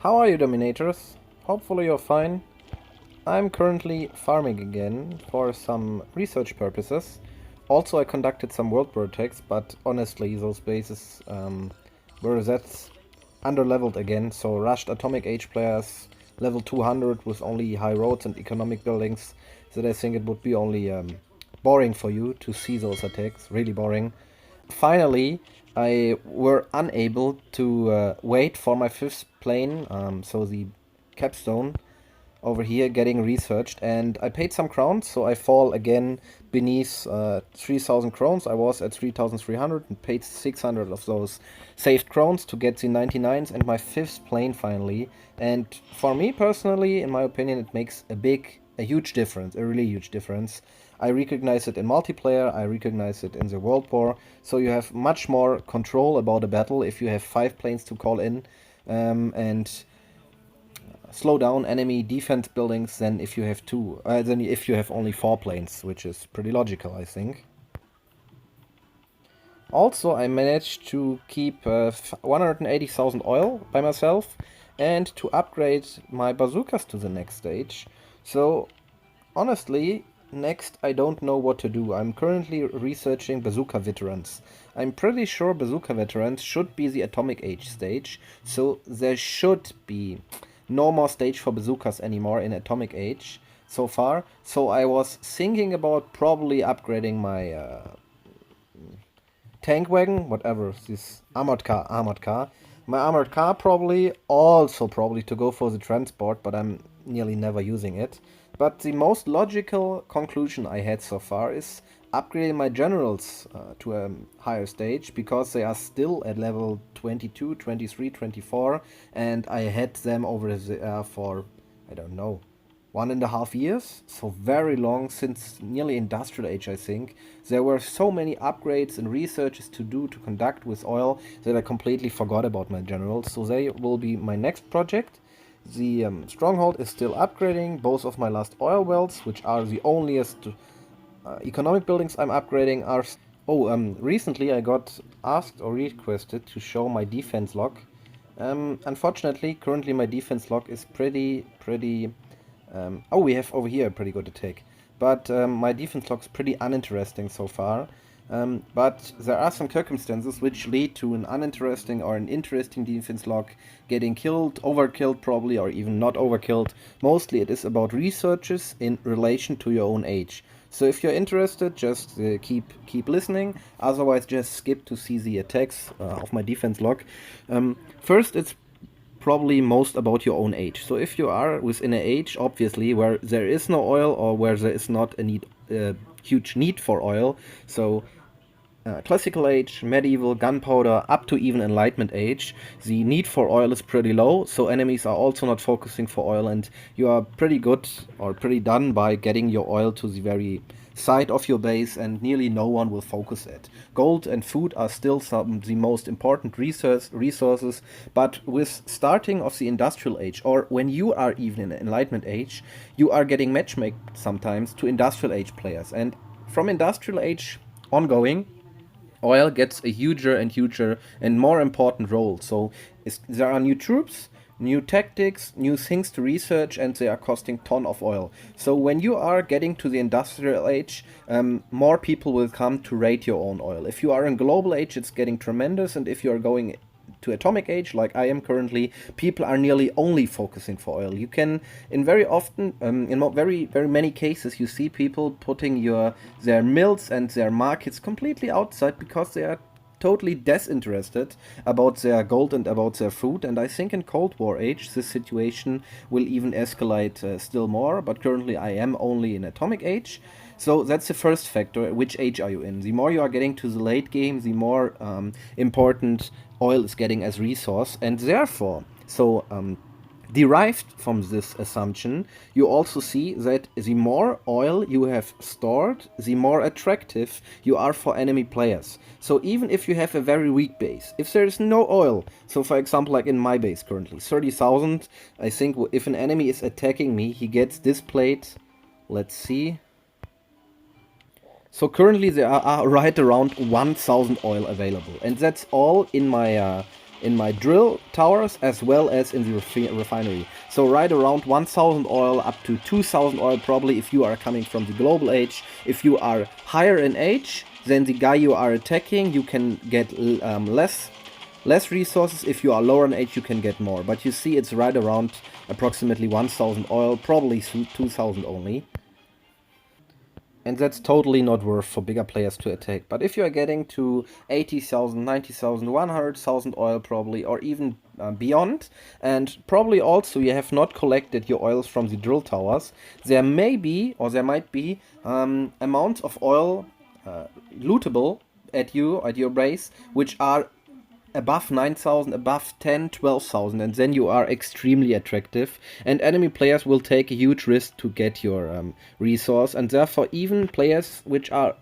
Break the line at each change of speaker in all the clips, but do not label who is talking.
How are you, Dominators? Hopefully you're fine. I'm currently farming again for some research purposes. Also, I conducted some Worldwar attacks, but honestly, those bases were that's underleveled again, so rushed Atomic Age players, level 200 with only high roads and economic buildings, that I think it would be only boring for you to see those attacks, really boring. Finally, I were unable to wait for my fifth plane, so the capstone over here getting researched, and I paid some crowns, so I fall again beneath 3000 crowns. I was at 3300 and paid 600 of those saved crowns to get the 99s and my fifth plane finally. And for me personally, in my opinion, it makes a huge difference, a really huge difference. I recognize it in multiplayer, I recognize it in the World War, so you have much more control about a battle if you have 5 planes to call in, and slow down enemy defense buildings than if you have than if you have only 4 planes, which is pretty logical, I think. Also, I managed to keep 180,000 oil by myself and to upgrade my bazookas to the next stage. So, honestly, next I don't know what to do. I'm currently researching bazooka veterans. I'm pretty sure bazooka veterans should be the Atomic Age stage, so there should be no more stage for bazookas anymore in Atomic Age so far. So I was thinking about probably upgrading my tank wagon, whatever, this armored car. My armored car probably, also probably to go for the transport, but I'm nearly never using it. But the most logical conclusion I had so far is upgrading my generals to a higher stage, because they are still at level 22, 23, 24, and I had them over there for, I don't know, 1.5 years, so very long, since nearly Industrial Age, I think. There were so many upgrades and researches to do to conduct with oil that I completely forgot about my generals, so they will be my next project. The Stronghold is still upgrading both of my last oil wells, which are the onlyest economic buildings I'm upgrading are... recently I got asked or requested to show my defense log. Unfortunately, currently my defense log is pretty we have over here a pretty good attack. But my defense log is pretty uninteresting so far. But there are some circumstances which lead to an uninteresting or an interesting defense log getting killed, overkilled probably, or even not overkilled. Mostly it is about researches in relation to your own age. So if you're interested, just keep listening. Otherwise, just skip to see the attacks of my defense log. First, it's probably most about your own age. So if you are within an age, obviously, where there is no oil or where there is not a huge need for oil, so classical age, medieval, gunpowder, up to even enlightenment age, the need for oil is pretty low, so enemies are also not focusing for oil, and you are pretty good or pretty done by getting your oil to the very side of your base, and nearly no one will focus it. Gold and food are still some the most important resources, but with starting of the industrial age, or when you are even in enlightenment age, you are getting matchmade sometimes to industrial age players, and from industrial age ongoing, oil gets a huger and more important role. So there are new troops, new tactics, new things to research, and they are costing ton of oil. So when you are getting to the industrial age, more people will come to rate your own oil. If you are in global age, it's getting tremendous, and if you are going to atomic age like I am currently, people are nearly only focusing for oil. You can, in very many cases, you see people putting their mills and their markets completely outside because they are totally disinterested about their gold and about their food. And I think in Cold War age this situation will even escalate still more, but currently I am only in atomic age. So that's the first factor. Which age are you in? The more you are getting to the late game, the more important oil is getting as resource, and therefore, derived from this assumption, you also see that the more oil you have stored, the more attractive you are for enemy players. So even if you have a very weak base, if there is no oil, so for example like in my base currently, 30,000, I think if an enemy is attacking me, he gets displayed, let's see. So currently there are right around 1000 oil available, and that's all in my in my drill towers as well as in the refinery. So right around 1000 oil up to 2000 oil probably if you are coming from the global age. If you are higher in age than the guy you are attacking, you can get less resources. If you are lower in age, you can get more. But you see it's right around approximately 1000 oil, probably 2000 only. And that's totally not worth for bigger players to attack. But if you are getting to 80,000, 90,000, 100,000 oil probably, or even beyond, and probably also you have not collected your oils from the drill towers, there may be, or there might be, amounts of oil lootable at your base, which are above 9,000, above 10, 12,000, and then you are extremely attractive, and enemy players will take a huge risk to get your resource, and therefore even players which are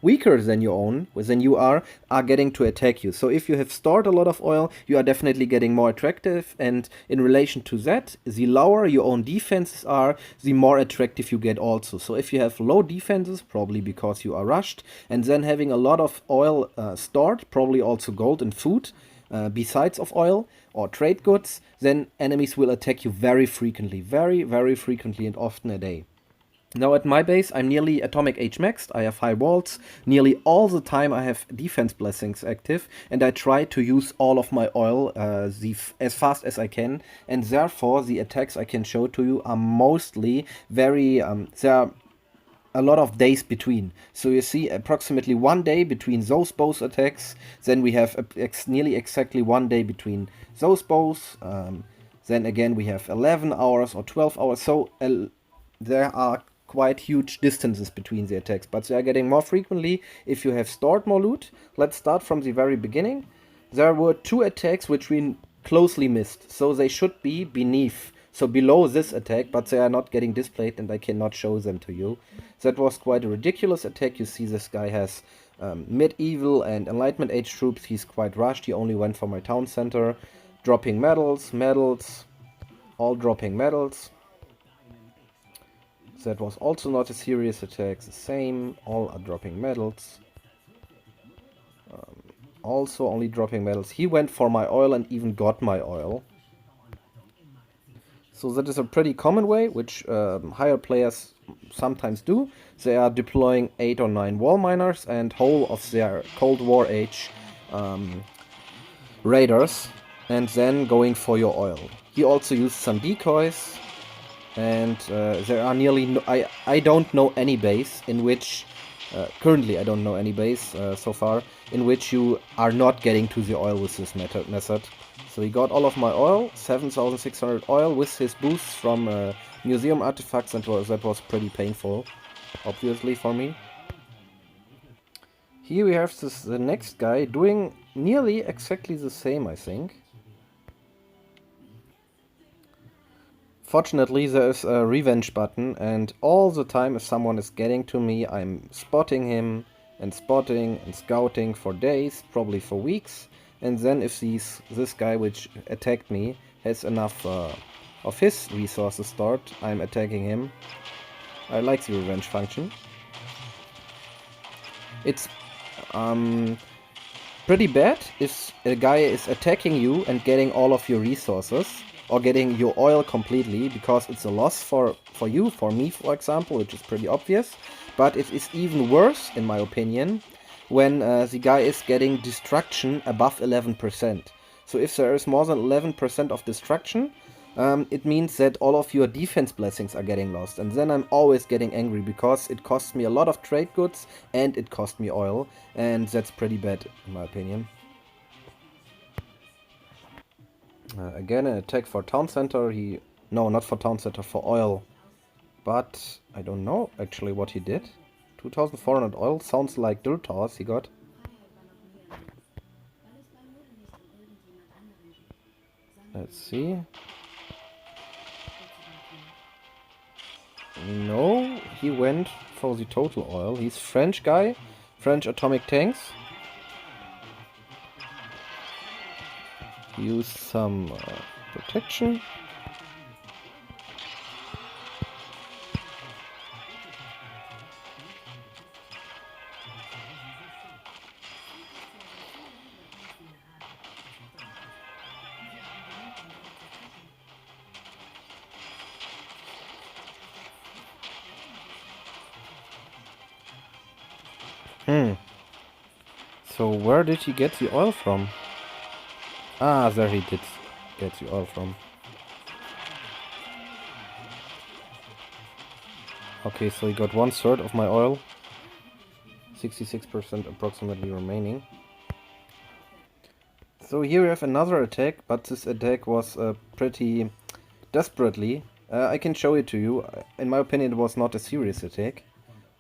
weaker than you are getting to attack you. So if you have stored a lot of oil, you are definitely getting more attractive, and in relation to that, the lower your own defenses are, the more attractive you get also. So if you have low defenses, probably because you are rushed, and then having a lot of oil stored, probably also gold and food, besides of oil or trade goods, then enemies will attack you very frequently, very, very frequently and often a day. Now at my base, I'm nearly atomic age maxed, I have high walls, nearly all the time I have defense blessings active, and I try to use all of my oil as fast as I can, and therefore the attacks I can show to you are mostly very, there are a lot of days between. So you see approximately 1 day between those both attacks, then we have nearly exactly 1 day between those both, then again we have 11 hours or 12 hours, so there are quite huge distances between the attacks, but they are getting more frequently if you have stored more loot. Let's start from the very beginning. There were 2 attacks which we closely missed, so they should be beneath, so below this attack, but they are not getting displayed and I cannot show them to you. That was quite a ridiculous attack. You see this guy has medieval and enlightenment age troops. He's quite rushed. He only went for my town center, dropping medals, all dropping medals. That was also not a serious attack, the same, all are dropping medals. Also only dropping medals. He went for my oil and even got my oil. So that is a pretty common way, which higher players sometimes do. They are deploying 8 or 9 wall miners and whole of their Cold War age raiders, and then going for your oil. He also used some decoys. And there are nearly no, I don't know any base in which currently I don't know any base so far in which you are not getting to the oil with this method. So he got all of my oil, 7,600 oil with his boosts from museum artifacts, and that was pretty painful, obviously for me. Here we have the next guy doing nearly exactly the same, I think. Fortunately, there is a revenge button, and all the time if someone is getting to me, I'm spotting him and spotting and scouting for days, probably for weeks. And then if this guy which attacked me has enough of his resources stored, I'm attacking him. I like the revenge function. It's pretty bad if a guy is attacking you and getting all of your resources, or getting your oil completely, because it's a loss for you, for me for example, which is pretty obvious. But it is even worse, in my opinion, when the guy is getting destruction above 11%. So if there is more than 11% of destruction, it means that all of your defense blessings are getting lost. And then I'm always getting angry, because it costs me a lot of trade goods and it cost me oil. And that's pretty bad, in my opinion. Again, an attack for town center. No, not for town center, for oil. But I don't know actually what he did. 2,400 oil sounds like dirt towers he got. Let's see. No, he went for the total oil. He's French guy, French atomic tanks. Use some protection. So where did he get the oil from? Ah, there he did get the oil from. Okay, so he got 1/3 of my oil. 66% approximately remaining. So here we have another attack, but this attack was pretty desperately. I can show it to you. In my opinion, it was not a serious attack.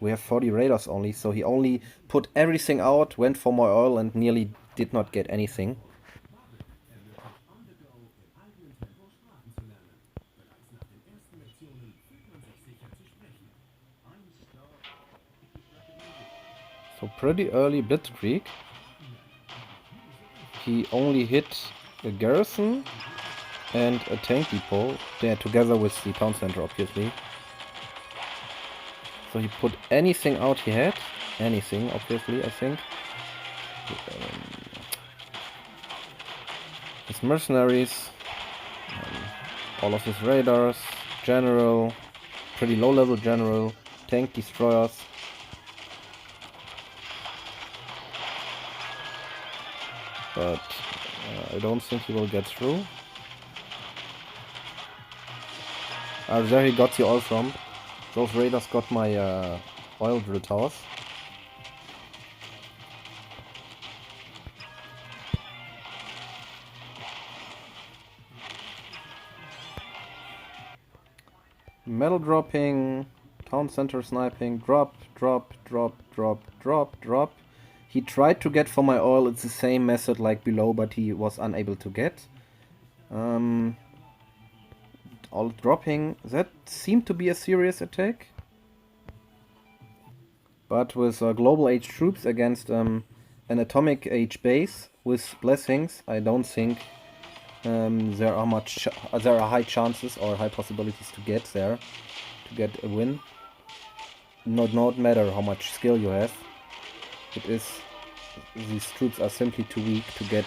We have 40 raiders only, so he only put everything out, went for my oil and nearly did not get anything. So pretty early blitzkrieg. He only hit a garrison and a tank depot, there together with the town center obviously. So he put anything out he had, anything obviously I think. His mercenaries, all of his raiders, general, pretty low level general, tank destroyers. But I don't think he will get through. There he got the oil from. Those raiders got my oil drill towers. Metal dropping, town center sniping, drop, drop, drop, drop, drop, drop. He tried to get for my oil, it's the same method like below, but he was unable to get. All dropping, that seemed to be a serious attack. But with global age troops against an atomic age base with blessings, I don't think there are high chances or high possibilities to get there, to get a win. Not matter how much skill you have. These troops are simply too weak to get.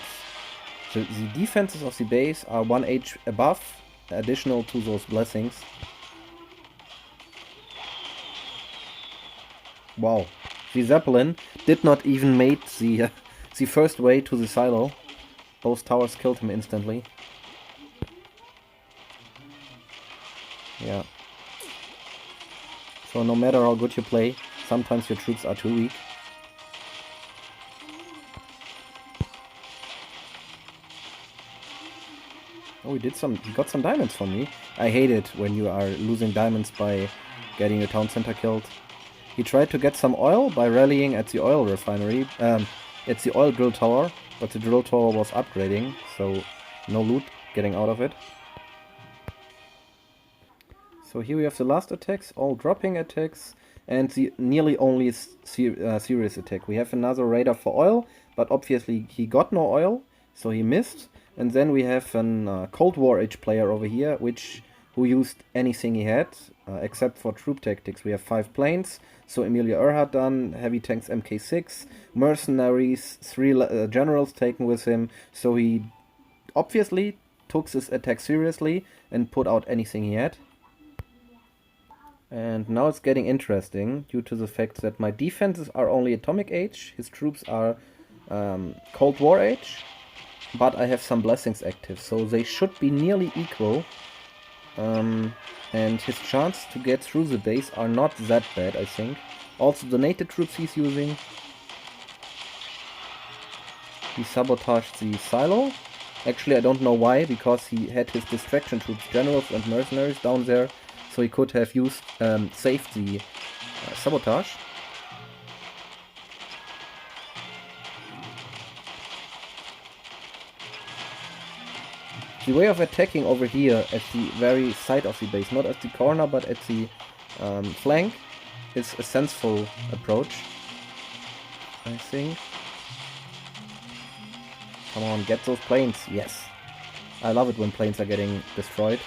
The defenses of the base are 1 age above, additional to those blessings. Wow, the Zeppelin did not even make the first way to the silo. Those towers killed him instantly. Yeah. So no matter how good you play, sometimes your troops are too weak. Oh, he got some diamonds from me. I hate it when you are losing diamonds by getting your town center killed. He tried to get some oil by rallying at the oil refinery, at the oil drill tower, but the drill tower was upgrading, so no loot getting out of it. So here we have the last attacks, all dropping attacks, and the nearly only serious attack. We have another raider for oil, but obviously he got no oil, so he missed. And then we have a Cold War age player over here, who used anything he had, except for troop tactics. We have 5 planes, so Emilia Earhart done, heavy tanks MK6, mercenaries, 3 generals taken with him, so he obviously took this attack seriously and put out anything he had. And now it's getting interesting due to the fact that my defenses are only atomic age, his troops are Cold War age, but I have some blessings active, so they should be nearly equal. And his chance to get through the base are not that bad, I think. Also the native troops he's using. He sabotaged the silo. Actually, I don't know why, because he had his distraction troops, generals and mercenaries down there, so he could have saved the sabotage. The way of attacking over here at the very side of the base, not at the corner but at the flank, is a sensible approach, I think. Come on, get those planes, yes. I love it when planes are getting destroyed.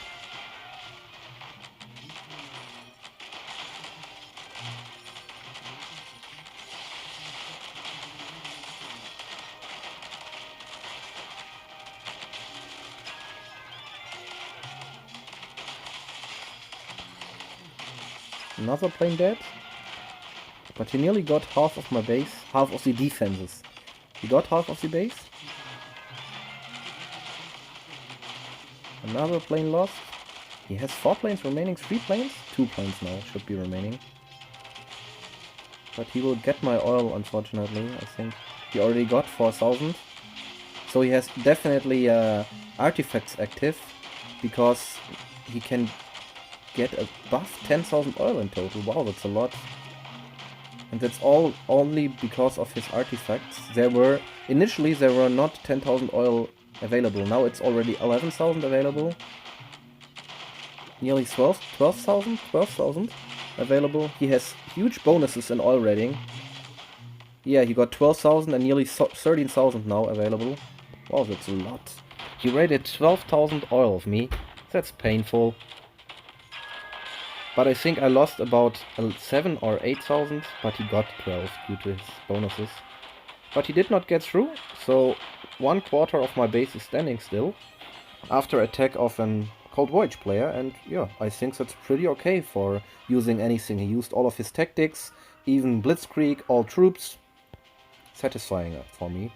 Another plane dead. But he nearly got half of my base, half of the defenses. He got half of the base. Another plane lost. He has 4 planes remaining, 3 planes? 2 planes now should be remaining. But he will get my oil, unfortunately. I think he already got 4,000. So he has definitely artifacts active, because he can get above 10,000 oil in total. Wow, that's a lot. And that's all only because of his artifacts. Initially there were not 10,000 oil available. Now it's already 11,000 available. Nearly 12,000 available. He has huge bonuses in oil rating. Yeah, he got 12,000 and nearly 13,000 now available. Wow, that's a lot. He rated 12,000 oil of me. That's painful. But I think I lost about 7 or 8,000, but he got 12 due to his bonuses. But he did not get through, so 1/4 of my base is standing still after attack of an Cold Voyage player, and yeah, I think that's pretty okay for using anything. He used all of his tactics, even Blitzkrieg, all troops. Satisfying for me.